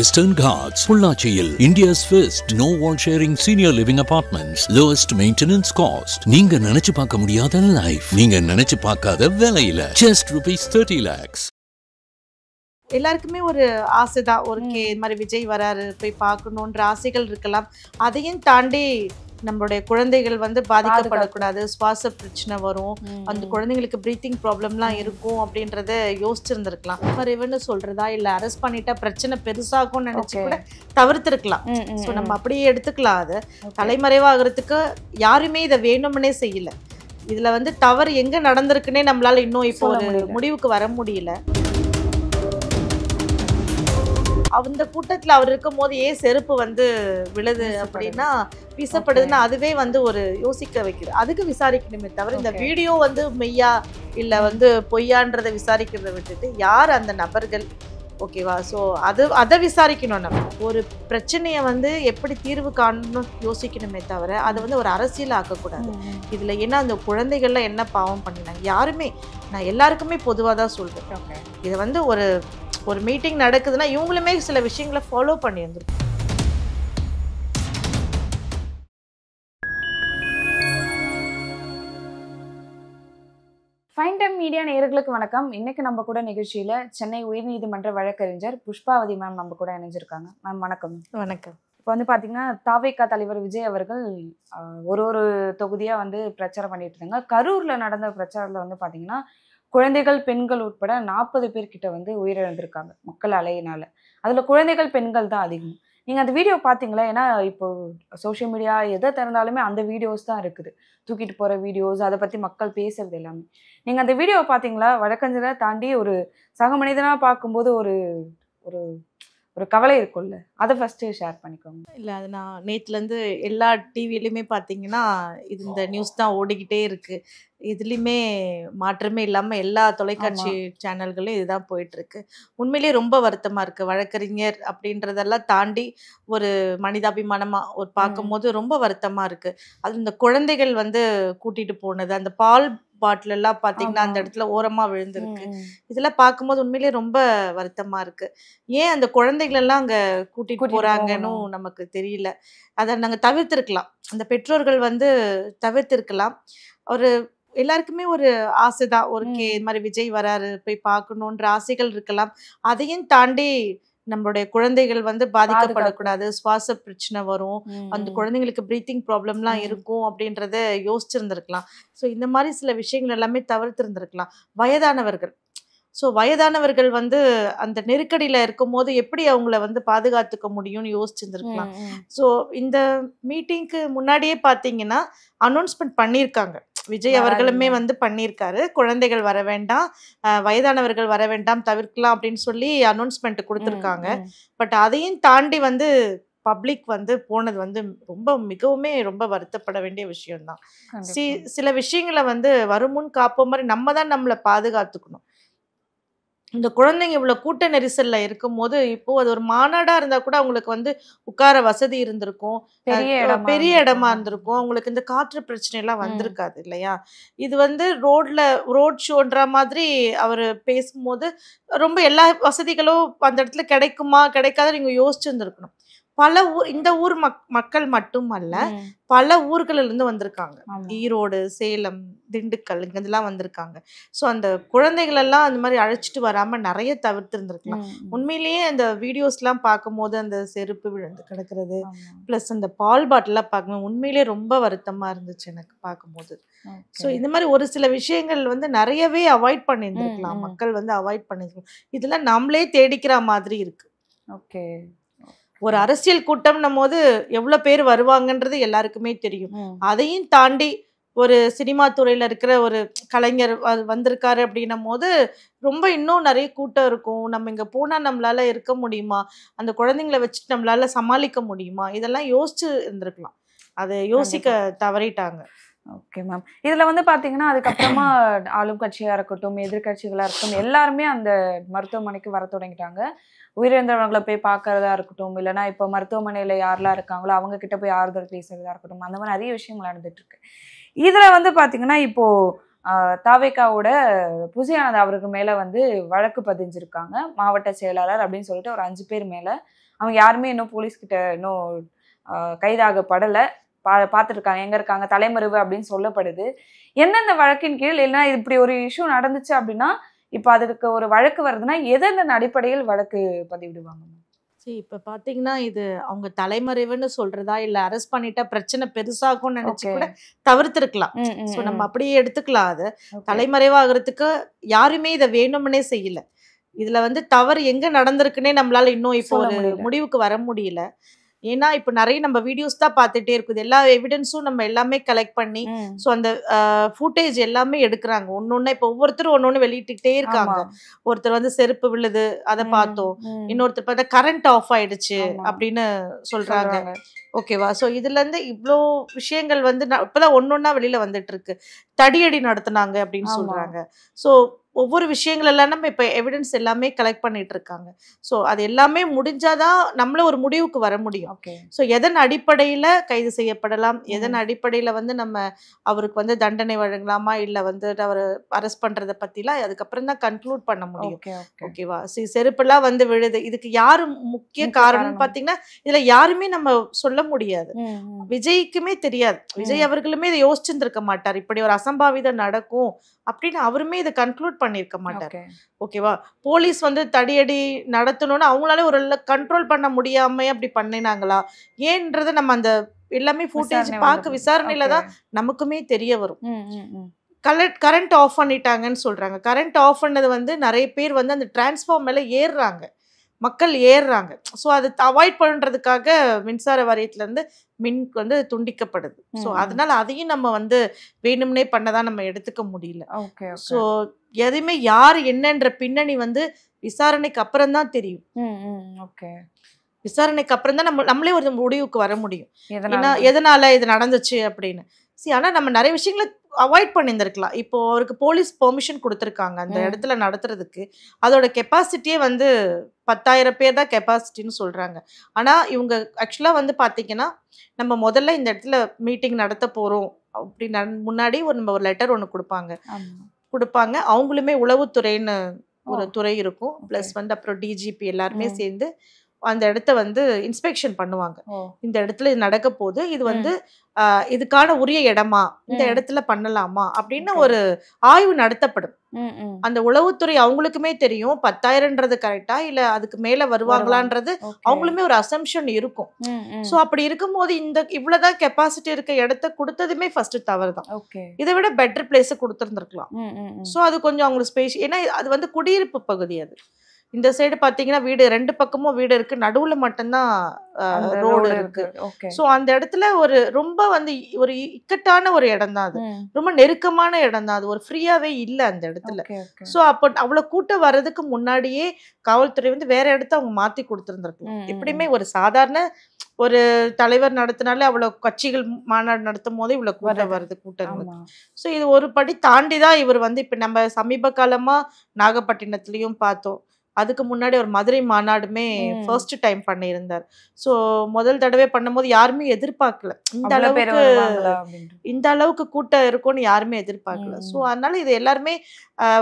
Western Ghats, Pullachiyil, India's first no-wall sharing senior living apartments, lowest maintenance cost. நீங்க நினைச்சு பார்க்க முடியாத life, நீங்க நினைச்சு பார்க்காத விலையில, just ₹30 lakhs. எல்லாருக்குமே ஒரு ஆசை தான். ஒரு மாதிரி விஜய் வராரு போய் பார்க்கணுன்ற ஆசைகள் இருக்கலாம். அதையும் தாண்டி நம்மளுடைய குழந்தைகள் வந்து பாதிக்கப்படக்கூடாது, சுவாச பிரச்சனை வரும், அந்த குழந்தைங்களுக்கு பிரீத்திங் ப்ராப்ளம்லாம் இருக்கும் அப்படின்றத யோசிச்சிருந்துருக்கலாம். மறைவுன்னு சொல்றதா இல்லை அரெஸ்ட் பண்ணிட்டா பிரச்சனை பெருசாகும்னு நினைச்சு கூட தவிர்த்திருக்கலாம். ஸோ நம்ம அப்படியே எடுத்துக்கலாம். அது தலைமறைவாகிறதுக்கு யாருமே இதை வேணும்னே செய்யல. இதுல வந்து தவறு எங்க நடந்திருக்குன்னே நம்மளால இன்னும் இப்போ ஒரு முடிவுக்கு வர முடியல. அந்த கூட்டத்தில் அவர் இருக்கும் போது ஏன் செருப்பு வந்து விழுது அப்படின்னா வீசப்படுதுன்னா அதுவே வந்து ஒரு யோசிக்க வைக்குது. அதுக்கு விசாரிக்கணுமே தவிர இந்த வீடியோ வந்து மெய்யா இல்லை வந்து பொய்யான்றதை விசாரிக்கிறத விட்டுட்டு யார் அந்த நபர்கள், ஓகேவா? ஸோ அதை விசாரிக்கணும். நம்ம ஒரு பிரச்சனையை வந்து எப்படி தீர்வு காணணும் யோசிக்கணுமே தவிர அதை வந்து ஒரு அரசியல் ஆக்கக்கூடாது. இதில் ஏன்னா அந்த குழந்தைகள்லாம் என்ன பாவம் பண்ணினாங்க யாருமே, நான் எல்லாருக்குமே பொதுவாக தான் சொல்கிறேன். இதை வந்து ஒரு மீட்டிங் நடக்குதுன்னா இவங்களுமே சில விஷயங்களை ஃபாலோ பண்ணி வந்துருக்கும். ஃபைன் டைம் மீடியா நேயர்களுக்கு வணக்கம். இன்னைக்கு நம்ம கூட நிகழ்ச்சியில சென்னை உயர்நீதிமன்ற வழக்கறிஞர் புஷ்பாவதி மேம் நம்ம கூட இணைஞ்சிருக்காங்க. மேம் வணக்கம். வணக்கம். இப்போ வந்து பார்த்தீங்கன்னா தாவேகா தலைவர் விஜய் அவர்கள் ஒரு தொகுதியாக வந்து பிரச்சாரம் பண்ணிட்டு இருந்தாங்க. கரூரில் நடந்த பிரச்சாரத்தில் வந்து பார்த்தீங்கன்னா குழந்தைகள் பெண்கள் உட்பட 40 பேர்கிட்ட வந்து உயிரிழந்திருக்காங்க மக்கள் அலையினால. அதில் குழந்தைகள் பெண்கள் தான் அதிகம். நீங்கள் அந்த வீடியோ பார்த்தீங்களா? ஏன்னா இப்போ சோஷியல் மீடியா எதை திறந்தாலுமே அந்த வீடியோஸ் தான் இருக்குது, தூக்கிட்டு போகிற வீடியோஸ், அதை பற்றி மக்கள் பேசுறது எல்லாமே. நீங்கள் அந்த வீடியோவை பார்த்தீங்களா? வழக்கறிஞரை தாண்டி ஒரு சக மனிதனாக பார்க்கும்போது ஒரு ஒரு ஒரு கவலை இருக்கும்ல, அதை ஃபஸ்ட்டு ஷேர் பண்ணிக்கோங்க. இல்லை, அது நான் நேற்றுலேருந்து எல்லா டிவிலையுமே பார்த்தீங்கன்னா இந்த நியூஸ் தான் ஓடிக்கிட்டே இருக்குது. இதுலேயுமே மாற்றமே இல்லாமல் எல்லா தொலைக்காட்சி சேனல்களும் இதுதான் போயிட்டுருக்கு. உண்மையிலேயே ரொம்ப வருத்தமாக இருக்குது. வழக்கறிஞர் அப்படின்றதெல்லாம் தாண்டி ஒரு மனிதாபிமானமாக ஒரு பார்க்கும்போது ரொம்ப வருத்தமாக இருக்குது. அது இந்த குழந்தைகள் வந்து கூட்டிகிட்டு போனது, அந்த பால் பாட்டிலெல்லாம் பார்த்தீங்கன்னா அந்த இடத்துல ஓரமாக விழுந்திருக்கு. இதெல்லாம் பார்க்கும்போது உண்மையிலேயே ரொம்ப வருத்தமாக இருக்குது. ஏன் அந்த குழந்தைகளெல்லாம் அங்கே கூட்டிகிட்டு போகிறாங்கன்னு நமக்கு தெரியல. அதை நாங்கள் தவிர்த்திருக்கலாம், அந்த பெற்றோர்கள் வந்து தவிர்த்திருக்கலாம். ஒரு எல்லாருக்குமே ஒரு ஆசை தான். ஒரு மாதிரி விஜய் வராரு போய் பார்க்கணுன்ற ஆசைகள் இருக்கலாம். அதையும் தாண்டி நம்மளுடைய குழந்தைகள் வந்து பாதிக்கப்படக்கூடாது, சுவாச பிரச்சனை வரும், அந்த குழந்தைங்களுக்கு பிரீத்திங் ப்ராப்ளம்லாம் இருக்கும் அப்படின்றத யோசிச்சிருந்துருக்கலாம். ஸோ இந்த மாதிரி சில விஷயங்கள் எல்லாமே தவிர்த்திருந்திருக்கலாம். வயதானவர்கள், ஸோ வயதானவர்கள் வந்து அந்த நெருக்கடியில் இருக்கும்போது எப்படி அவங்கள வந்து பாதுகாத்துக்க முடியும்னு யோசிச்சிருந்துருக்கலாம். ஸோ இந்த மீட்டிங்க்கு முன்னாடியே பார்த்தீங்கன்னா அனௌன்ஸ்மெண்ட் பண்ணியிருக்காங்க. விஜய் அவர்களுமே வந்து பண்ணியிருக்காரு, குழந்தைகள் வர வேண்டாம், வயதானவர்கள் வர வேண்டாம், தவிர்க்கலாம் அப்படின்னு சொல்லி அனௌன்ஸ்மெண்ட் கொடுத்துருக்காங்க. பட் அதையும் தாண்டி வந்து பப்ளிக் வந்து போனது வந்து மிகவும் வருத்தப்பட வேண்டிய விஷயம்தான். சில விஷயங்களை வந்து வருமுன் காப்போம் மாதிரி நம்ம தான் நம்மளை பாதுகாத்துக்கணும். இந்த குழந்தைங்க இவ்வளோ கூட்ட நெரிசலில் இருக்கும் போது இப்போ அது ஒரு மாநாடாக இருந்தால் கூட அவங்களுக்கு வந்து உட்கார வசதி இருந்திருக்கும், பெரிய இடமா இருந்திருக்கும், அவங்களுக்கு இந்த காற்று பிரச்சனைலாம் வந்திருக்காது இல்லையா? இது வந்து ரோட் ஷோன்ற மாதிரி அவர் பேசும்போது ரொம்ப எல்லா வசதிகளும் அந்த இடத்துல கிடைக்குமா கிடைக்காத நீங்கள் யோசிச்சுருந்துருக்கணும். பல இந்த ஊர் மக்கள் மட்டுமல்ல, பல ஊர்களிலிருந்து வந்திருக்காங்க. ஈரோடு, சேலம், திண்டுக்கல் இங்கெல்லாம் வந்திருக்காங்க. ஸோ அந்த குழந்தைகள் எல்லாம் அந்த மாதிரி அழைச்சிட்டு வராமல் நிறைய தவிர்த்திருந்துருக்கலாம். உண்மையிலேயே அந்த வீடியோஸ்லாம் பார்க்கும்போது அந்த செருப்பு விழுந்து கிடக்கிறது ப்ளஸ் அந்த பால் பாட்டிலாம் பார்க்கும்போது உண்மையிலேயே ரொம்ப வருத்தமாக இருந்துச்சு எனக்கு பார்க்கும்போது. ஸோ இந்த மாதிரி ஒரு சில விஷயங்கள் வந்து நிறையவே அவாய்ட் பண்ணியிருந்துருக்கலாம், மக்கள் வந்து அவாய்ட் பண்ணிருக்கலாம். இதெல்லாம் நம்மளே தேடிக்கிற மாதிரி இருக்கு. ஓகே, ஒரு அரசியல் கூட்டம்னும் போது எவ்வளோ பேர் வருவாங்கன்றது எல்லாருக்குமே தெரியும். அதையும் தாண்டி ஒரு சினிமா துறையில் இருக்கிற ஒரு கலைஞர் வந்திருக்காரு அப்படின்னும் போது ரொம்ப இன்னும் நிறைய கூட்டம் இருக்கும். நம்ம இங்கே போனால் நம்மளால இருக்க முடியுமா, அந்த குழந்தைங்கள வச்சுட்டு நம்மளால சமாளிக்க முடியுமா, இதெல்லாம் யோசிச்சு இருந்திருக்கலாம். அதை யோசிக்க தவறிட்டாங்க. Okay ma'am. இதில் வந்து பார்த்தீங்கன்னா அதுக்கப்புறமா ஆளும் கட்சியாக இருக்கட்டும் எதிர்கட்சிகளாக இருக்கட்டும் எல்லாருமே அந்த மருத்துவமனைக்கு வர தொடங்கிட்டாங்க. உயிரிழந்தவர்களை போய் பார்க்கறதா இருக்கட்டும், இல்லைனா இப்போ மருத்துவமனையில் யாரெல்லாம் இருக்காங்களோ அவங்க கிட்ட போய் ஆறுதல் பேசுறதா இருக்கட்டும், அந்த மாதிரி நிறைய விஷயங்கள் நடந்துட்டு இருக்கு. இதில் வந்து பார்த்தீங்கன்னா இப்போ தாவேகாவோட புசியானந்த் அவருக்கு மேலே வந்து வழக்கு பதிஞ்சிருக்காங்க. மாவட்ட செயலாளர் அப்படின்னு சொல்லிட்டு ஒரு 5 பேர் மேலே அவங்க யாருமே இன்னும் போலீஸ் கிட்ட இன்னும் கைதாகப்படலை. பார்த்துட்டு இருக்காங்க, எங்க இருக்காங்க, தலைமறைவு அப்படின்னு சொல்லப்படுது. எந்தெந்த வழக்கின் கீழ் இல்லைன்னா இப்படி ஒரு இஷ்யூ நடந்துச்சு அப்படின்னா இப்போ அதுக்கு ஒரு வழக்கு வருதுன்னா எதெந்த அடிப்படையில் வழக்கு பதிவிடுவாங்க? சரி, இப்போ பார்த்தீங்கன்னா இது அவங்க தலைமறைவுன்னு சொல்றதா இல்லை அரெஸ்ட் பண்ணிட்டா பிரச்சனை பெருசாகும்னு நினைச்சு கூட தவிர்த்திருக்கலாம். ஸோ நம்ம அப்படியே எடுத்துக்கலாம். அது தலைமறைவாகிறதுக்கு யாருமே இதை வேணும்னே செய்யல. இதுல வந்து தவறு எங்க நடந்திருக்குன்னே நம்மளால இன்னும் இப்போ ஒரு முடிவுக்கு வர முடியல. ஏன்னா இப்போ நிறைய நம்ம வீடியோஸ் தான் பார்த்துட்டே இருக்குது. எல்லா எவிடன்ஸும் நம்ம எல்லாமே கலெக்ட் பண்ணி ஸோ அந்த ஃபுட்டேஜ் எல்லாமே எடுக்கிறாங்க. ஒன்னொன்னு இப்போ ஒவ்வொருத்தரும் ஒன்னொன்னு வெளியிட்டுக்கிட்டே இருக்காங்க. ஒருத்தர் வந்து செருப்பு விழுது அதை பார்த்தோம், இன்னொருத்தர் பார்த்தா கரண்ட் ஆஃப் ஆயிடுச்சு அப்படின்னு சொல்றாங்க. ஓகேவா? ஸோ இதுல இருந்து இவ்வளோ விஷயங்கள் வந்து இப்பதான் ஒன்னொன்னா வெளியில வந்துட்டு இருக்கு. தடியடி நடத்தினாங்க அப்படின்னு சொல்றாங்க. ஸோ ஒவ்வொரு விஷயங்கள் எல்லாம் நம்ம இப்போ எவிடன்ஸ் எல்லாமே கலெக்ட் பண்ணிட்டு இருக்காங்க. ஸோ அது எல்லாமே முடிஞ்சாதான் நம்மள ஒரு முடிவுக்கு வர முடியும். ஸோ எதன் அடிப்படையில் கைது செய்யப்படலாம், எதன் அடிப்படையில் வந்து நம்ம அவருக்கு வந்து தண்டனை வழங்கலாமா இல்லை வந்து அவர் அரெஸ்ட் பண்ணுறதை பற்றிலாம் அதுக்கப்புறம் தான் கன்க்ளூட் பண்ண முடியும். ஓகேவா? செருப்பெல்லாம் வந்து விழுது, இதுக்கு யாரு முக்கிய காரணம்னு பார்த்தீங்கன்னா இதில் யாருமே நம்ம சொல்ல முடியாது. விஜய்க்குமே தெரியாது. விஜய் அவர்களுமே இதை யோசிச்சிருந்திருக்க மாட்டார், இப்படி ஒரு அசம்பாவிதம் நடக்கும் அப்படின்னு அவருமே இதை கன்க்ளூட் பண்ணியிருக்க மாட்டார். ஓகேவா? போலீஸ் வந்து தடியடி நடத்தணும்னு அவங்களால ஒரு கண்ட்ரோல் பண்ண முடியாம அப்படி பண்ணினாங்களா ஏன்றத நம்ம அந்த எல்லாமே ஃபுட்டேஜ் பார்க்க விசாரணையில தான் நமக்குமே தெரிய வரும். கரண்ட் ஆஃப் பண்ணிட்டாங்கன்னு சொல்றாங்க. கரண்ட் ஆஃப் பண்ணது வந்து நிறைய பேர் வந்து அந்த டிரான்ஸ்ஃபார்ம் மேல ஏறுறாங்க, மக்கள் ஏறுறாங்க. ஸோ அதை அவாய்ட் பண்ணுறதுக்காக மின்சார வாரியத்துலேருந்து மின் வந்து துண்டிக்கப்படுது. ஸோ அதனால அதையும் நம்ம வந்து வேணும்னே பண்ணதான் நம்ம எடுத்துக்க முடியல. ஸோ எதுவுமே யார் என்னன்ற பின்னணி வந்து விசாரணைக்கு அப்புறம் தான் தெரியும். விசாரணைக்கு அப்புறம் தான் நம்மளே ஒரு முடிவுக்கு வர முடியும் எதனால இது நடந்துச்சு அப்படின்னு. ஆனால் நம்ம நிறைய விஷயங்களை அவாய்ட் பண்ணியிருந்திருக்கலாம். இப்போ அவருக்கு போலீஸ் பெர்மிஷன் கொடுத்துருக்காங்க அந்த இடத்துல நடத்துறதுக்கு. அதோட கெப்பாசிட்டியே வந்து 10,000 பேர் தான் கெப்பாசிட்டின்னு சொல்கிறாங்க. ஆனால் இவங்க ஆக்சுவலாக வந்து பார்த்திங்கன்னா நம்ம முதல்ல இந்த இடத்துல மீட்டிங் நடத்த போகிறோம் அப்படின்னு முன்னாடி நம்ம ஒரு லெட்டர் ஒன்று கொடுப்பாங்க. அவங்களுமே உளவுத்துறைன்னு ஒரு துறை இருக்கும், ப்ளஸ் வந்து அப்புறம் டிஜிபி எல்லாருமே சேர்ந்து அந்த இடத்த வந்து இன்ஸ்பெக்ஷன் பண்ணுவாங்க. இந்த இடத்துல இது நடக்க போகுது, இது வந்து இதுக்கான உரிய இடமா, இந்த இடத்துல பண்ணலாமா அப்படின்னு ஒரு ஆய்வு நடத்தப்படும். அந்த உளவுத்துறை அவங்களுக்குமே தெரியும் 10,000ன்றது கரெக்டா இல்ல அதுக்கு மேல வருவாங்களான்றது அவங்களுமே ஒரு அசம்ஷன் இருக்கும். சோ அப்படி இருக்கும்போது இந்த இவ்வளவுதான் கெப்பாசிட்டி இருக்க இடத்த கொடுத்ததுமே ஃபர்ஸ்ட் தவறு தான். இதை விட பெட்டர் பிளேஸ் கொடுத்துருந்துருக்கலாம். சோ அது கொஞ்சம் அவங்களுக்கு ஸ்பேஸ், ஏன்னா அது வந்து குடியிருப்பு பகுதி. அது இந்த சைடு பாத்தீங்கன்னா வீடு 2 பக்கமும் வீடு இருக்கு, நடுவுல மட்டும்தான் ரோடு இருக்கு. சோ அந்த இடத்துல ஒரு ரொம்ப வந்து ஒரு இக்கட்டான ஒரு இடம் தான், அது ரொம்ப நெருக்கமான இடம் தான், அது ஒரு ஃப்ரீயாவே இல்ல அந்த இடத்துல. சோ அப்ப அவ்வளவு கூட்டம் வர்றதுக்கு முன்னாடியே காவல்துறை வந்து வேற இடத்த அவங்க மாத்தி கொடுத்துருந்துருக்கலாம். எப்படியுமே ஒரு சாதாரண ஒரு தலைவர் நடத்தினாலே அவ்வளவு கட்சிகள் மாநாடு நடத்தும் போதே இவ்வளவு கூட்டம் வருது கூட்டங்களுக்கு. சோ இது ஒரு படி தாண்டிதான் இவர் வந்து இப்ப நம்ம சமீப காலமா நாகப்பட்டினத்திலயும் பார்த்தோம், அதுக்கு முன்னாடி ஒரு மதுரை மாநாடுமே ஃபர்ஸ்ட் டைம் பண்ணியிருந்தார். ஸோ முதல் தடவை பண்ணும்போது யாருமே எதிர்பார்க்கல இந்த அளவுக்கு கூட்டம் இருக்கும்னு யாருமே எதிர்பார்க்கல. ஸோ அதனால இது எல்லாருமே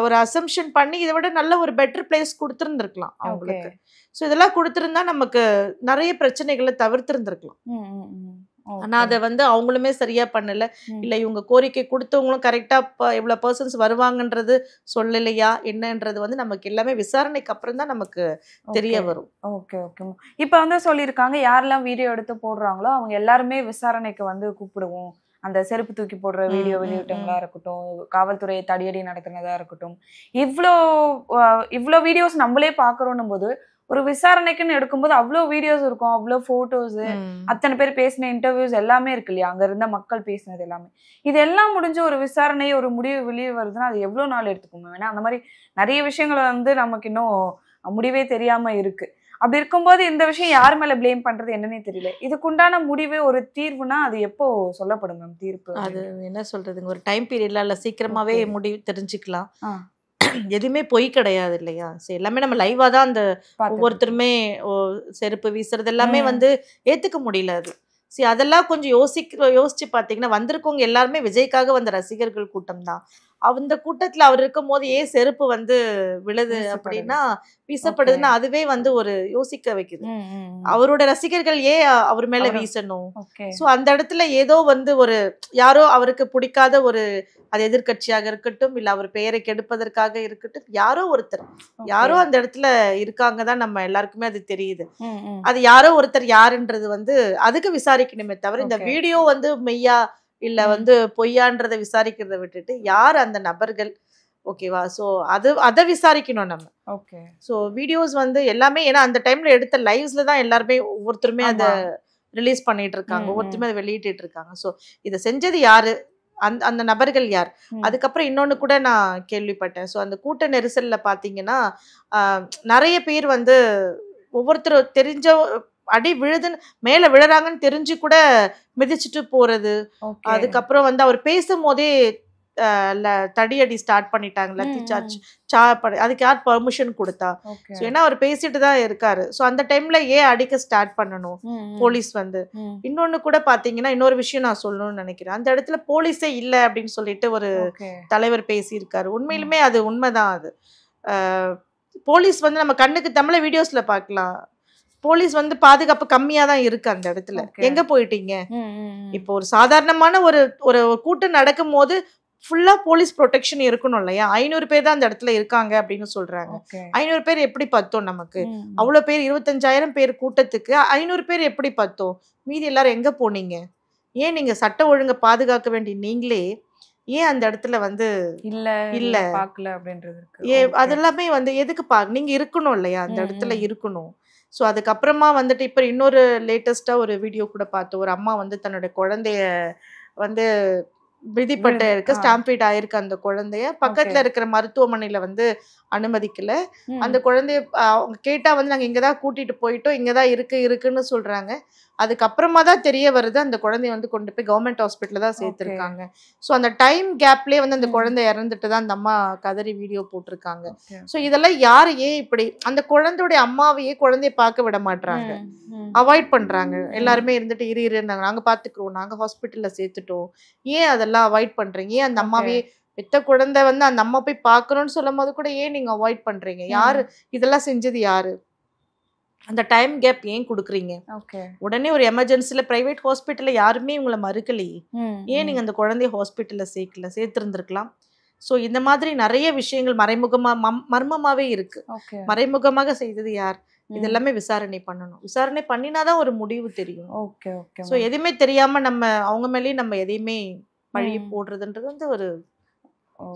ஒரு அசம்ஷன் பண்ணி இதை விட நல்ல ஒரு பெட்டர் பிளேஸ் கொடுத்துருந்துருக்கலாம் அவங்களுக்கு. ஸோ இதெல்லாம் கொடுத்துருந்தா நமக்கு நிறைய பிரச்சனைகளை தவிர்த்திருந்திருக்கலாம். ஆனா அதை வந்து அவங்களுமே சரியா பண்ணல. இல்ல இவங்க கோரிக்கை கொடுத்தவங்களும் கரெக்டா இவ்வளவு பர்சன்ஸ் வருவாங்கன்றது சொல்லலையா என்னன்றது வந்து நமக்கு எல்லாமே விசாரணைக்கு அப்புறம் தான் நமக்கு தெரிய வரும். இப்ப வந்து சொல்லியிருக்காங்க யாரெல்லாம் வீடியோ எடுத்து போடுறாங்களோ அவங்க எல்லாருமே விசாரணைக்கு வந்து கூப்பிடுவோம். அந்த செருப்பு தூக்கி போடுற வீடியோ வெளியிட்டவங்களா இருக்கட்டும், காவல்துறை தடியடி நடத்தினதா இருக்கட்டும், இவ்வளோ வீடியோஸ் நம்மளே பாக்குறோம் போது ஒரு விசாரணைக்குன்னு எடுக்கும்போது அவ்வளோ வீடியோஸ் இருக்கும், அவ்வளோ போட்டோஸ், அத்தனை பேர் பேசின இன்டர்வியூஸ் எல்லாமே இருக்கு இல்லையா, அங்க இருந்த மக்கள் பேசினது எல்லாமே. இதெல்லாம் முடிஞ்ச ஒரு விசாரணை ஒரு முடிவு வெளியே வருதுன்னா அது எவ்வளவு நாள் எடுத்துக்கோங்க. ஏன்னா அந்த மாதிரி நிறைய விஷயங்களை வந்து நமக்கு இன்னும் முடிவே தெரியாம இருக்கு. அப்படி இருக்கும்போது இந்த விஷயம் யார் மேல பிளேம் பண்றது என்னன்னே தெரியல. இதுக்குண்டான முடிவு ஒரு தீர்வுனா அது எப்போ சொல்லப்படும் மேம் தீர்ப்பு? அது என்ன சொல்றதுங்க, ஒரு டைம் பீரியட்ல இல்ல சீக்கிரமாவே முடிவு தெரிஞ்சுக்கலாம். எதுவுமே பொய் கிடையாது இல்லையா. சரி, எல்லாமே நம்ம லைவா தான் அந்த ஒவ்வொருத்தருமே செருப்பு வீசுறது எல்லாமே வந்து ஏத்துக்க முடியல. அது சரி, அதெல்லாம் கொஞ்சம் யோசிச்சு பார்த்தீங்கன்னா வந்திருக்கவங்க எல்லாருமே விஜய்க்காக வந்த ரசிகர்கள் கூட்டம் தான். அந்த கூட்டத்துல அவர் இருக்கும் போது ஏன் செருப்பு வந்து விழுது அப்படின்னா வீசப்படுதுன்னா அதுவே வந்து ஒரு யோசிக்க வைக்குது. அவரோட ரசிகர்கள் ஏன் அவர் மேல வீசணும்? சோ அந்த இடத்துல ஏதோ வந்து ஒரு யாரோ அவருக்கு பிடிக்காத ஒரு அது எதிர்கட்சியாக இருக்கட்டும் இல்ல அவர் பெயரை கெடுப்பதற்காக இருக்கட்டும் யாரோ ஒருத்தர் யாரோ அந்த இடத்துல இருக்காங்க தான் நம்ம எல்லாருக்குமே அது தெரியுது. அது யாரோ ஒருத்தர் யாருன்றது வந்து அதுக்கு விசாரிக்கணுமே தவிர இந்த வீடியோ வந்து மெய்யா இல்ல வந்து பொய்யான்றதை விசாரிக்கிறத விட்டுட்டு யார் அந்த நபர்கள், ஓகேவா? ஸோ அதை விசாரிக்கணும் நம்ம. ஓகே. ஸோ வீடியோஸ் வந்து எல்லாமே ஏன்னா அந்த டைம்ல எடுத்த லைவ்ஸ்ல தான் எல்லாருமே ஒவ்வொருத்தருமே அதை ரிலீஸ் பண்ணிட்டு இருக்காங்க, ஒவ்வொருத்தருமே அதை வெளியிட்டு இருக்காங்க. ஸோ இதை செஞ்சது யாரு, அந்த நபர்கள் யார்? அதுக்கப்புறம் இன்னொன்னு கூட நான் கேள்விப்பட்டேன். ஸோ அந்த கூட்ட நெரிசல்ல பாத்தீங்கன்னா நிறைய பேர் வந்து ஒவ்வொருத்தரும் தெரிஞ்ச அடி விழுதுன்னு மேல விழுறாங்கன்னு தெரிஞ்சு கூட மிதிச்சுட்டு போறது. அதுக்கப்புறம் வந்து அவர் பேசும் போதே தடியடி ஸ்டார்ட் பண்ணிட்டாங்க, லத்தி சார்ஜ் அதுக்கு யார் பெர்மிஷன் கொடுத்தா? ஸோ ஏன்னா அவர் பேசிட்டு தான் இருக்காரு. ஸோ அந்த டைம்ல ஏன் அடிக்க ஸ்டார்ட் பண்ணணும் போலீஸ் வந்து? இன்னொன்னு கூட பாத்தீங்கன்னா இன்னொரு விஷயம் நான் சொல்லணும்னு நினைக்கிறேன். அந்த இடத்துல போலீஸே இல்லை அப்படின்னு சொல்லிட்டு ஒரு தலைவர் பேசியிருக்காரு. உண்மையிலுமே அது உண்மைதான். அது போலீஸ் வந்து நம்ம கண்ணுக்கு தமிழ வீடியோஸ்ல பார்க்கலாம், போலீஸ் வந்து பாதுகாப்பு கம்மியா தான் இருக்கு அந்த இடத்துல. எங்க போயிட்டீங்க? இப்போ ஒரு சாதாரணமான ஒரு கூட்டம் நடக்கும் போது ஃபுல்லா போலீஸ் ப்ரொடெக்ஷன் இருக்கணும் இல்லையா? 500 பேர் தான் அந்த இடத்துல இருக்காங்க அப்படின்னு சொல்றாங்க. 500 பேர் எப்படி பத்தோம் நமக்கு? அவ்வளவு பேர் 25,000 பேர் கூட்டத்துக்கு 500 பேர் எப்படி பத்தோம்? மீதி எல்லாரும் எங்க போனீங்க? ஏன் நீங்க சட்ட ஒழுங்கை பாதுகாக்க வேண்டிய நீங்களே ஏன் அந்த இடத்துல வந்து இல்ல பாக்கல அப்படின்றது அதெல்லாமே வந்து எதுக்கு நீங்க இருக்கணும் இல்லையா? அந்த இடத்துல இருக்கணும். ஸோ அதுக்கப்புறமா வந்துட்டு இப்போ இன்னொரு லேட்டஸ்டா ஒரு வீடியோ கூட பார்த்தோம். ஒரு அம்மா வந்து தன்னோட குழந்தைய வந்து விதிப்பட்ட இருக்கு, ஸ்டாம்பீட் ஆயிருக்கு. அந்த குழந்தைய பக்கத்துல இருக்கிற மருத்துவமனையில வந்து அனுமதிக்கல. அந்த குழந்தைய அவங்க கேட்டா வந்து நாங்க இங்கதான் கூட்டிட்டு போயிட்டோம், இங்கதான் இருக்குன்னு சொல்றாங்க. அதுக்கப்புறமா தான் தெரிய வருது அந்த குழந்தைய வந்து கொண்டு போய் கவர்மெண்ட் ஹாஸ்பிட்டல்ல தான் சேர்த்திருக்காங்க. ஸோ அந்த டைம் கேப்லயே வந்து அந்த குழந்தை இறந்துட்டு தான் அந்த அம்மா கதறி வீடியோ போட்டிருக்காங்க. ஸோ இதெல்லாம் யாரு ஏன் இப்படி அந்த குழந்தையுடைய அம்மாவையே குழந்தைய பார்க்க விட மாட்டாங்க, அவாய்ட் பண்றாங்க. எல்லாருமே இருந்துட்டு இருந்தாங்க, நாங்க பாத்துக்கிறோம், நாங்க ஹாஸ்பிட்டல்ல சேர்த்துட்டோம், ஏன் அதெல்லாம் அவாய்ட் பண்றீங்க? ஏன் அந்த அம்மாவையே பெத்த குழந்தை வந்து அந்த அம்மா போய் பாக்கணும்னு சொல்லும் போது கூட ஏன் நீங்க அவாய்ட் பண்றீங்க? யாரு இதெல்லாம் செஞ்சது? யாரு? அந்த டைம் கேப் ஏன் கொடுக்குறீங்க? உடனே ஒரு எமர்ஜென்சில பிரைவேட் ஹாஸ்பிட்டல்ல யாருமே உங்களை மறுக்கலையே, ஏன் நீங்க அந்த குழந்தைய ஹாஸ்பிட்டல்ல சேர்த்திருந்திருக்கலாம். ஸோ இந்த மாதிரி நிறைய விஷயங்கள் மறைமுகமா மர்மமாவே இருக்கு. மறைமுகமாக செய்தது யார்? இதெல்லாமே விசாரணை பண்ணணும். விசாரணை பண்ணினாதான் ஒரு முடிவு தெரியும். ஸோ எதுவுமே தெரியாம நம்ம அவங்க மேலேயும் நம்ம எதையுமே பழி போடுறதுன்றது வந்து ஒரு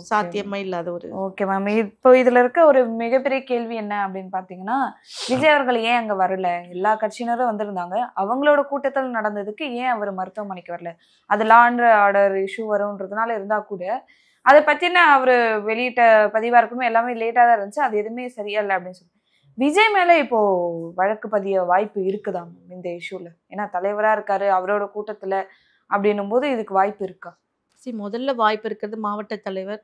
சாத்தியமா இல்லாத ஒரு. ஓகே மேம், இப்போ இதுல இருக்க ஒரு மிகப்பெரிய கேள்வி என்ன அப்படின்னு பாத்தீங்கன்னா, விஜய் அவர்கள் ஏன் அங்க வரல? எல்லா கட்சியினரும் வந்திருந்தாங்க, அவங்களோட கூட்டத்தில் நடந்ததுக்கு ஏன் அவர் மருத்துவமனைக்கு வரல? அது லா அண்ட் ஆர்டர் இஷ்யூ வரும்ன்றதுனால இருந்தா கூட அதை பத்தின அவரு வெளியிட்ட பதிவா இருக்கணும், எல்லாமே லேட்டா தான் இருந்துச்சு, அது எதுவுமே சரியா இல்லை அப்படின்னு சொல்லி விஜய் மேல இப்போ வழக்கு பதிய வாய்ப்பு இருக்குதான் இந்த இஷ்யூல? ஏன்னா தலைவரா இருக்காரு அவரோட கூட்டத்துல அப்படின்னும் போது இதுக்கு வாய்ப்பு இருக்கா? முதல்ல வாய்ப்பு இருக்கிறது மாவட்ட தலைவர்,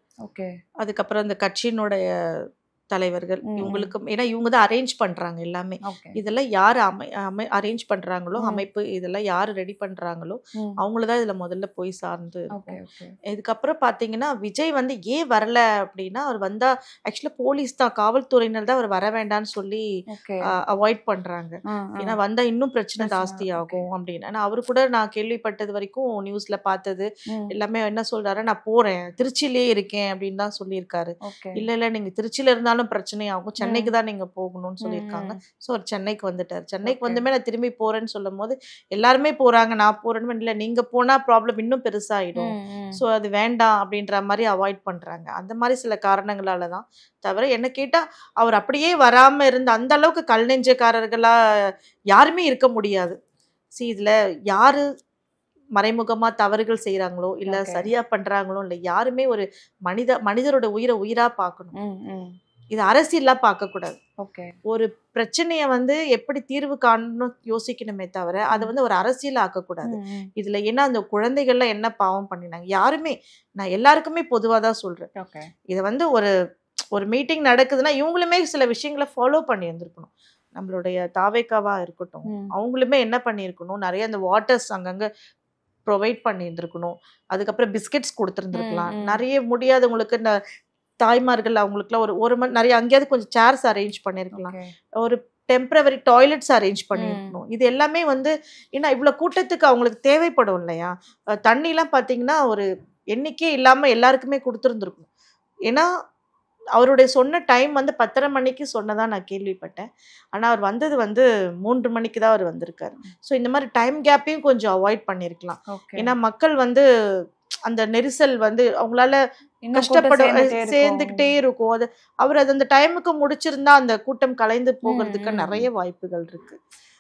அதுக்கப்புறம் அந்த கட்சியினுடைய தலைவர்கள், இவங்களுக்கும். ஏன்னா இவங்க தான் அரேஞ்ச் பண்றாங்க எல்லாமே. இதெல்லாம் யாரு அரேஞ்ச் பண்றாங்களோ, அமைப்பு இதெல்லாம் யாரு ரெடி பண்றாங்களோ அவங்களதான் இதுல முதல்ல போய் சார்ந்து. இதுக்கப்புறம் பாத்தீங்கன்னா விஜய் வந்து ஏன் வரல அப்படின்னா, அவர் வந்தா ஆக்சுவலா போலீஸ் தான், காவல்துறையினர் தான் அவர் வர வேண்டாம்னு சொல்லி அவாய்ட் பண்றாங்க. ஏன்னா வந்தா இன்னும் பிரச்சனை ஜாஸ்தி ஆகும் அப்படின்னு. ஆனா அவரு கூட நான் கேள்விப்பட்டது வரைக்கும் நியூஸ்ல பார்த்தது எல்லாமே என்ன சொல்றாரு, நான் போறேன், திருச்சியிலே இருக்கேன் அப்படின்னு தான் சொல்லியிருக்காரு. இல்ல நீங்க திருச்சியில இருந்தாலும் பிரச்சனையாகும், சென்னைக்கு தான் நீங்க போகணும்னு சொல்லியிருக்காங்க. ஸோ அவர் சென்னைக்கு வந்துட்டார். சென்னைக்கு வந்துமே நான் திரும்பி போறேன்னு சொல்லும் போது எல்லாருமே போறாங்க, நான் போறேன்னு இல்லை, நீங்க போனா ப்ராப்ளம் இன்னும் பெருசாயிடும், ஸோ அது வேண்டாம் அப்படின்ற மாதிரி அவாய்ட் பண்றாங்க. அந்த மாதிரி சில காரணங்களால தான். தவிர என்ன கேட்டா அவர் அப்படியே வராம இருந்த அந்த அளவுக்கு கல் நெஞ்சக்காரர்களா யாருமே இருக்க முடியாது. இதுல யாரு மறைமுகமா தவறுகள் செய்யறாங்களோ இல்ல சரியா பண்றாங்களோ இல்ல, யாருமே ஒரு மனிதரோட உயிரா பார்க்கணும். இது அரசியலா பார்க்க கூடாது. ஒரு பிரச்சனைய வந்து எப்படி தீர்வு காணணும் யோசிக்கணுமே தவிர அதை வந்து ஒரு அரசியல் ஆக்கக்கூடாது. இதுல ஏன்னா அந்த குழந்தைகள்லாம் என்ன பாவம் பண்ணினாங்க? யாருமே, நான் எல்லாருக்குமே பொதுவாதான் சொல்றேன். இதை வந்து ஒரு மீட்டிங் நடக்குதுன்னா இவங்களுமே சில விஷயங்களை ஃபாலோ பண்ணி இருந்திருக்கணும். நம்மளுடைய தாவேக்காவா இருக்கட்டும், அவங்களுமே என்ன பண்ணியிருக்கணும், நிறைய அந்த வாட்டர்ஸ் அங்கங்க ப்ரொவைட் பண்ணியிருந்துருக்கணும். அதுக்கப்புறம் பிஸ்கெட்ஸ் கொடுத்துருந்துருக்கலாம். நிறைய முடியாதவங்களுக்கு இந்த தாய்மார்கள் அவங்களுக்குலாம் ஒரு மணி நிறைய அங்கேயாவது கொஞ்சம் சேர்ஸ் அரேஞ்ச் பண்ணியிருக்கலாம். ஒரு டெம்பரவரி டாய்லெட்ஸ் அரேஞ்ச் பண்ணியிருக்கணும். இது எல்லாமே வந்து ஏன்னா இவ்வளோ கூட்டத்துக்கு அவங்களுக்கு தேவைப்படும் இல்லையா? தண்ணிலாம் பார்த்தீங்கன்னா ஒரு எண்ணிக்கையே இல்லாமல் எல்லாருக்குமே கொடுத்துருந்துருக்கும். ஏன்னா அவருடைய சொன்ன டைம் வந்து 10:30 மணிக்கு சொன்னதா நான் கேள்விப்பட்டேன். ஆனால் அவர் வந்தது வந்து 3 மணிக்கு தான் அவர் வந்திருக்காரு. ஸோ இந்த மாதிரி டைம் கேப்பையும் கொஞ்சம் அவாய்ட் பண்ணியிருக்கலாம். ஏன்னா மக்கள் வந்து அந்த நெரிசல் வந்து அவங்களால கஷ்டப்பட சேர்ந்துக்கிட்டே இருக்கும். அது அவர் அது அந்த டைமுக்கு முடிச்சிருந்தா அந்த கூட்டம் கலைந்து போகிறதுக்கு நிறைய வாய்ப்புகள் இருக்கு.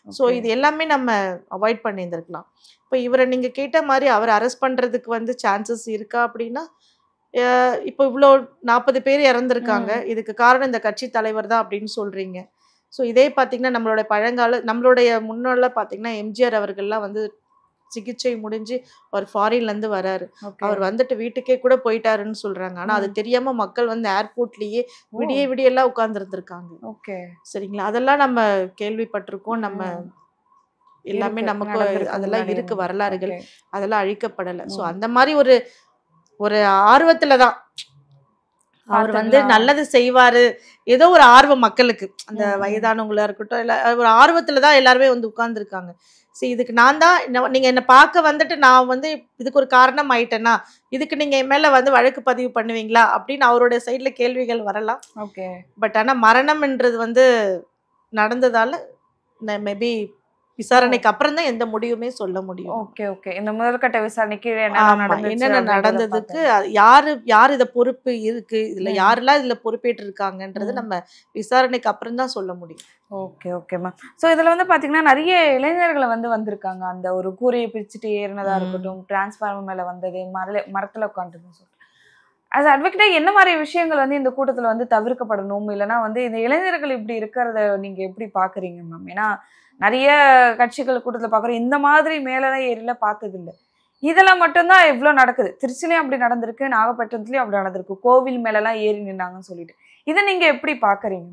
ஸோ இது எல்லாமே நம்ம அவாய்ட் பண்ணியிருந்திருக்கலாம். இப்போ இவரை நீங்க கேட்ட மாதிரி அவர் அரெஸ்ட் பண்றதுக்கு வந்து சான்சஸ் இருக்கா அப்படின்னா, இப்போ இவ்வளோ 40 பேர் இறந்துருக்காங்க. இதுக்கு காரணம் இந்த கட்சி தலைவர் தான் அப்படின்னு சொல்றீங்க. ஸோ இதே பார்த்தீங்கன்னா நம்மளுடைய முன்னோர்லாம் பார்த்தீங்கன்னா எம்ஜிஆர் அவர்கள்லாம் வந்து சிகிச்சை முடிஞ்சு அவர் ஃபாரின்லேருந்து வராரு. அவர் வந்துட்டு வீட்டுக்கே கூட போயிட்டாருன்னு சொல்றாங்க. ஆனால் அது தெரியாம மக்கள் வந்து ஏர்போர்ட்லயே விடியெல்லாம் உட்கார்ந்துருந்துருக்காங்க. சரிங்களா? அதெல்லாம் நம்ம கேள்விப்பட்டிருக்கோம். நம்ம எல்லாமே நமக்கு அதெல்லாம் இருக்கு வரலாறுகள். அதெல்லாம் அழிக்கப்படலை. ஸோ அந்த மாதிரி ஒரு ஆர்வத்துல தான் அவர் வந்து நல்லது செய்வாரு. ஏதோ ஒரு ஆர்வம் மக்களுக்கு, அந்த வயதானவங்களா இருக்கட்டும், இல்ல ஒரு ஆர்வத்துல தான் எல்லாருமே வந்து உட்கார்ந்துருக்காங்க. சரி, இதுக்கு நான் தான் நீங்க என்ன பார்க்க வந்துட்டு நான் வந்து இதுக்கு ஒரு காரணம் ஆயிட்டேன்னா இதுக்கு நீங்க என் மேல வந்து வழக்கு பதிவு பண்ணுவீங்களா அப்படின்னு அவருடைய சைட்ல கேள்விகள் வரலாம். பட் ஆனா மரணம்ன்றது வந்து நடந்ததால மேபி விசாரணைக்கு அப்புறம் தான் எந்த முடிவுமே சொல்ல முடியும். இந்த முதற்கட்ட விசாரணைக்கு என்னென்ன நடந்ததுக்கு யார் இத பொறுப்பு இருக்கு, இதுல யாரெல்லாம் இதுல பொறுப்பேற்று இருக்காங்கன்றது நம்ம விசாரணைக்கு அப்புறம் தான் சொல்ல முடியும். ஓகேம்மா. ஸோ இதுல வந்து பாத்தீங்கன்னா நிறைய இளைஞர்களை வந்திருக்காங்க. அந்த ஒரு கூரையை பிரிச்சுட்டு ஏறினதா இருக்கட்டும், டிரான்ஸ்ஃபார்மர் மேல வந்தது, மரத்துல உட்காந்துன்னு சொல்லிட்டு அது அட்வொகேட்டா என்ன மாதிரி விஷயங்கள் வந்து இந்த கூட்டத்துல வந்து தவிர்க்கப்படணும், இல்லைன்னா வந்து இந்த இளைஞர்கள் இப்படி இருக்கிறத நீங்க எப்படி பாக்குறீங்க மேம்? ஏன்னா நிறைய கட்சிகள் கூட்டத்தில் பார்க்குறோம், இந்த மாதிரி மேலெல்லாம் ஏரியில பார்த்தது இல்லை. இதெல்லாம் மட்டும்தான் இவ்வளோ நடக்குது. திருச்சிலையும் அப்படி நடந்திருக்கு, நாகப்பட்டினத்துலையும் அப்படி நடந்திருக்கு. கோவில் மேலெல்லாம் ஏறி நின்னாங்கன்னு சொல்லிட்டு இதை நீங்க எப்படி பாக்குறீங்க?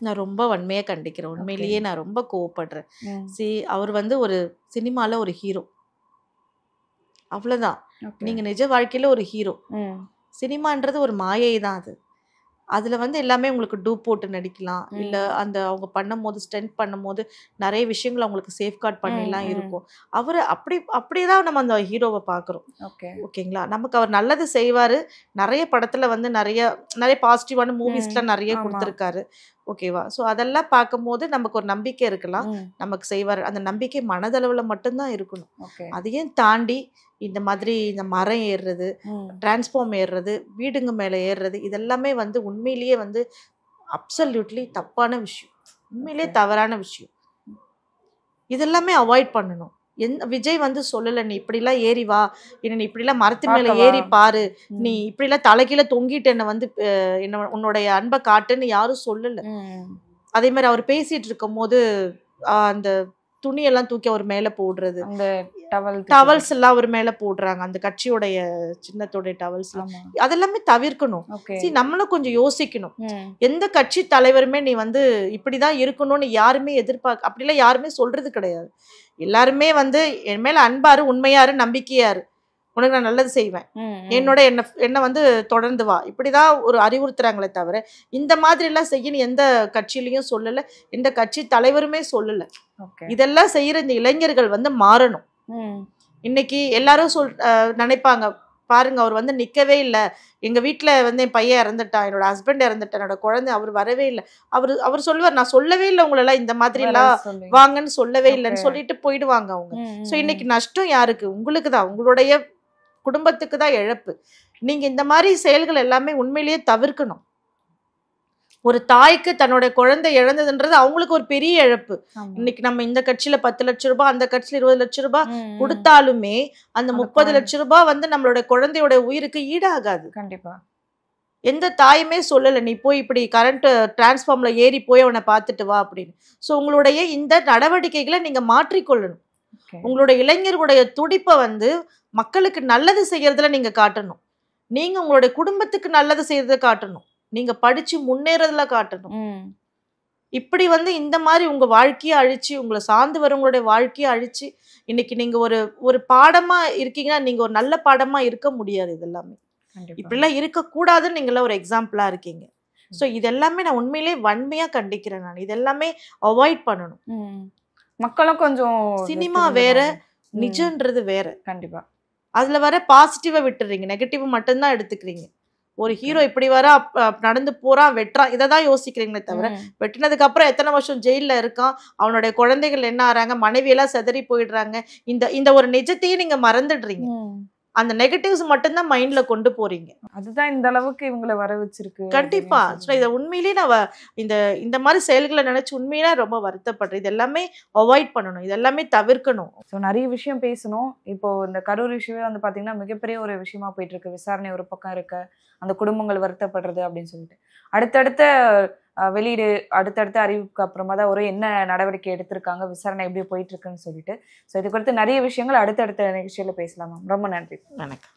நான் ரொம்ப வன்மையா கண்டிக்கிறேன். உண்மையிலேயே நான் ரொம்ப கோவப்படுறேன். அவர் வந்து ஒரு சினிமால ஒரு ஹீரோ, அவ்வளவுதான். நீங்க நிஜ வாழ்க்கையில ஒரு ஹீரோ. சினிமான்றது ஒரு மாயை தான். அதுல வந்து எல்லாமே உங்களுக்கு டூப் போட்டு நடிக்கலாம், இல்ல அந்த அவங்க பண்ணும்போது ஸ்டென்ட் பண்ணும்போது நிறைய விஷயங்கள் அவங்களுக்கு சேஃப்கார்ட் பண்ணிலாம் இருக்கும். அவர் அப்படியேதான் நம்ம அந்த ஹீரோவை பார்க்குறோம். ஓகேங்களா? நமக்கு அவர் நல்லது செய்வாரு. நிறைய படத்துல வந்து நிறைய பாசிட்டிவான மூவிஸ்லாம் நிறைய கொடுத்துருக்காரு. ஓகேவா? ஸோ அதெல்லாம் பார்க்கும்போது நமக்கு ஒரு நம்பிக்கை இருக்கலாம், நமக்கு செய்வார். அந்த நம்பிக்கை மனதளவில் மட்டும்தான் இருக்கணும். அதையும் தாண்டி இந்த மாதிரி இந்த மரம் ஏறுறது, டிரான்ஸ்ஃபார்ம் ஏறுறது, வீடுங்க மேலே ஏறுறது, இதெல்லாமே வந்து உண்மையிலேயே வந்து அப்சல்யூட்லி தப்பான விஷயம், உண்மையிலேயே தவறான விஷயம். இதெல்லாமே அவாய்ட் பண்ணணும். விஜய் வந்து சொல்லலை, நீ இப்படிலாம் ஏறி வா, என்ன நீ இப்படிலாம் மரத்தின் மேலே ஏறி பாரு, நீ இப்படிலாம் தலைகீழ தொங்கிட்டு என்ன வந்து உன்னுடைய அன்பை காட்டுன்னு யாரும் சொல்லலை. அதே மாதிரி அவர் பேசிட்டு இருக்கும் போது அந்த துணியெல்லாம் தூக்கி அவர் மேல போடுறது, டவல்ஸ் எல்லாம் அவர் மேல போடுறாங்க, அந்த கட்சியோடைய சின்னத்தோடைய டவல்ஸ் எல்லாம், அதெல்லாமே தவிர்க்கணும். நம்மளும் கொஞ்சம் யோசிக்கணும். எந்த கட்சி தலைவருமே நீ வந்து இப்படிதான் இருக்கணும்னு யாருமே எதிர்பார்க்க, அப்படிலாம் யாருமே சொல்றது கிடையாது. எல்லாருமே வந்து என் மேல அன்பாரு, உண்மையாரு, நம்பிக்கையாரு, உனக்கு நான் நல்லது செய்வேன், என்னோட என்ன வந்து தொடர்ந்து வா, இப்படிதான் ஒரு அறிவுறுத்துறாங்களே தவிர இந்த மாதிரி எல்லாம் செய்யணும் எந்த கட்சியிலையும் சொல்லல, எந்த கட்சி தலைவருமே சொல்லல. இதெல்லாம் செய்யற இந்த இளைஞர்கள் வந்து மாறணும். இன்னைக்கு எல்லாரும் நினைப்பாங்க, பாருங்க அவர் வந்து நிக்கவே இல்லை, எங்க வீட்டுல வந்து என் பையன் இறந்துட்டான், என்னோட ஹஸ்பண்ட் இறந்துட்டான், என்னோட குழந்தை, அவர் வரவே இல்லை. அவர் சொல்லுவார், நான் சொல்லவே இல்லை உங்களெல்லாம் இந்த மாதிரி எல்லாம் வாங்கன்னு சொல்லவே இல்லைன்னு சொல்லிட்டு போயிடுவாங்க அவங்க. சோ இன்னைக்கு நஷ்டம் யாருக்கு? உங்களுக்கு தான், உங்களுடைய குடும்பத்துக்கு தான் இழப்பு. நீங்க இந்த மாதிரி செயல்கள் எல்லாமே உண்மையிலேயே தவிர்க்கணும். ஒரு தாய்க்கு தன்னோட குழந்தை இழந்ததுன்றது அவங்களுக்கு ஒரு பெரிய இழப்பு. இன்னைக்கு நம்ம இந்த கட்சியில 10 லட்சம் ரூபாய், அந்த கட்சியில 20 லட்சம் ரூபாய் கொடுத்தாலுமே அந்த 30 லட்சம் ரூபாய் வந்து நம்மளோட குழந்தையோட உயிருக்கு ஈடாகாது. கண்டிப்பா எந்த தாயுமே சொல்லலை, நீ போய் இப்படி கரண்ட் டிரான்ஸ்ஃபார்ம்ல ஏறி போய் அவனை பார்த்துட்டு வா அப்படின்னு. ஸோ உங்களுடைய இந்த நடவடிக்கைகளை நீங்க மாற்றிக்கொள்ளணும். உங்களுடைய இளைஞர்களுடைய துடிப்பை வந்து மக்களுக்கு நல்லது செய்யறதுல நீங்க காட்டணும். நீங்க உங்களுடைய குடும்பத்துக்கு நல்லது செய்யறத காட்டணும். நீங்க படிச்சு முன்னேறதுல காட்டணும். இப்படி வந்து இந்த மாதிரி உங்க வாழ்க்கையை அழிச்சு, உங்களை சார்ந்து வரவங்களுடைய வாழ்க்கையை அழிச்சு, இன்னைக்கு நீங்க ஒரு ஒரு பாடமா இருக்கீங்கன்னா, நீங்க ஒரு நல்ல பாடமா இருக்க முடியாது. இது எல்லாமே கண்டிப்பா. இப்படிலாம் இருக்கக்கூடாதுன்னு நீங்களாம் ஒரு எக்ஸாம்பிளா இருக்கீங்க. ஸோ இது எல்லாமே நான் உண்மையிலே வன்மையா கண்டிக்கிறேன். நான் இது எல்லாமே அவாய்ட் பண்ணணும். மக்களும் கொஞ்சம் சினிமா வேற, நிஜன்றது வேற. கண்டிப்பா. அதுல வர பாசிட்டிவா விட்டுறீங்க, நெகட்டிவ் மட்டும்தான் எடுத்துக்கிறீங்க. ஒரு ஹீரோ இப்படி வர நடந்து போறான், வெட்டுறான், இதை தான் யோசிக்கிறீங்களே தவிர, வெட்டினதுக்கு அப்புறம் எத்தனை வருஷம் ஜெயில இருக்கான், அவனுடைய குழந்தைகள் என்ன ஆறாங்க, மனைவி எல்லாம் செதறி போயிடுறாங்க, இந்த இந்த ஒரு நிஜத்தையும் நீங்க மறந்துடுறீங்க. அந்த நெகட்டிவ்ஸ் மட்டும்தான் மைண்ட்ல கொண்டு போறீங்க. அதுதான் இந்த அளவுக்கு இவங்களை வர வச்சிருக்கு. கண்டிப்பா. இதை உண்மையிலேயே நான் இந்த இந்த மாதிரி செயல்களை நினைச்சு உண்மையிலே ரொம்ப வருத்தப்படுறேன். இது எல்லாமே அவாய்ட் பண்ணணும், இது எல்லாமே தவிர்க்கணும். ஸோ நிறைய விஷயம் பேசணும். இப்போ இந்த கரூர் விஷயமே வந்து பாத்தீங்கன்னா மிகப்பெரிய ஒரு விஷயமா போயிட்டு இருக்கு. விசாரணை ஒரு பக்கம் இருக்கு, அந்த குடும்பங்கள் வருத்தப்படுறது அப்படின்னு சொல்லிட்டு அடுத்தடுத்த வெளியீடு, அடுத்தடுத்த அறிவிப்புக்கு அப்புறமா தான் ஒரு என்ன நடவடிக்கை எடுத்திருக்காங்க, விசாரணை எப்படி போயிட்டு இருக்குன்னு சொல்லிட்டு. ஸோ இது குறித்து நிறைய விஷயங்கள் அடுத்தடுத்த நிகழ்ச்சியில பேசலாம் மேம். ரொம்ப நன்றி. வணக்கம்.